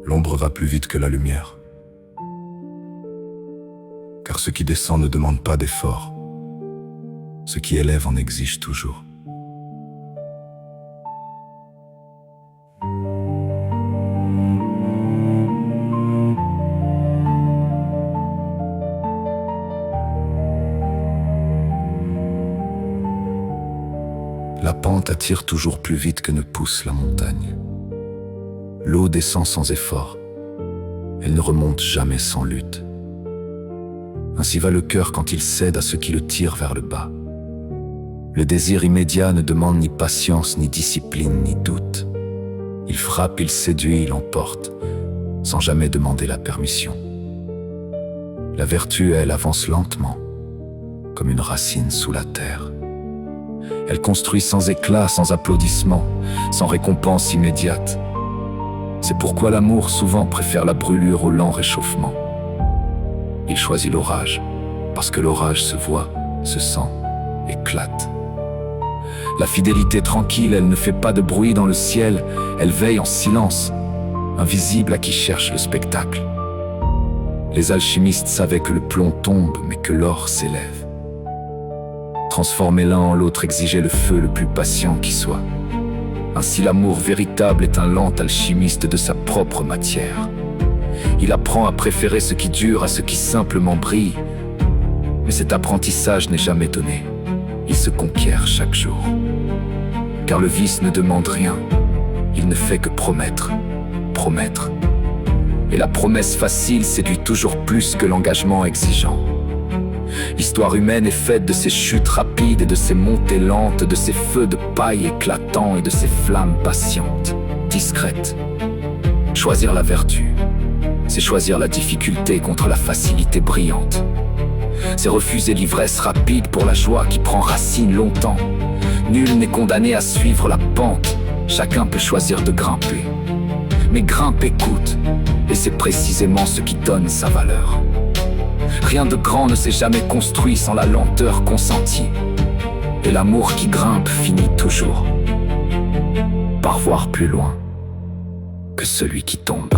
l'ombre va plus vite que la lumière. Car ce qui descend ne demande pas d'effort. Ce qui élève en exige toujours. La pente attire toujours plus vite que ne pousse la montagne. L'eau descend sans effort. Elle ne remonte jamais sans lutte. Ainsi va le cœur quand il cède à ce qui le tire vers le bas. Le désir immédiat ne demande ni patience, ni discipline, ni doute. Il frappe, il séduit, il emporte, sans jamais demander la permission. La vertu, elle, avance lentement, comme une racine sous la terre. Elle construit sans éclat, sans applaudissements, sans récompense immédiate. C'est pourquoi l'amour souvent préfère la brûlure au lent réchauffement. Il choisit l'orage, parce que l'orage se voit, se sent, éclate. La fidélité tranquille, elle ne fait pas de bruit dans le ciel, elle veille en silence, invisible à qui cherche le spectacle. Les alchimistes savaient que le plomb tombe, mais que l'or s'élève. Transformer l'un en l'autre exigeait le feu le plus patient qui soit. Ainsi l'amour véritable est un lent alchimiste de sa propre matière. Il apprend à préférer ce qui dure à ce qui simplement brille. Mais cet apprentissage n'est jamais donné. Il se conquiert chaque jour. Car le vice ne demande rien. Il ne fait que promettre, promettre. Et la promesse facile séduit toujours plus que l'engagement exigeant. L'histoire humaine est faite de ces chutes rapides et de ces montées lentes, de ces feux de paille éclatants et de ces flammes patientes, discrètes. Choisir la vertu, c'est choisir la difficulté contre la facilité brillante. C'est refuser l'ivresse rapide pour la joie qui prend racine longtemps. Nul n'est condamné à suivre la pente, chacun peut choisir de grimper. Mais grimper coûte, et c'est précisément ce qui donne sa valeur. Rien de grand ne s'est jamais construit sans la lenteur consentie. Et l'amour qui grimpe finit toujours par voir plus loin que celui qui tombe.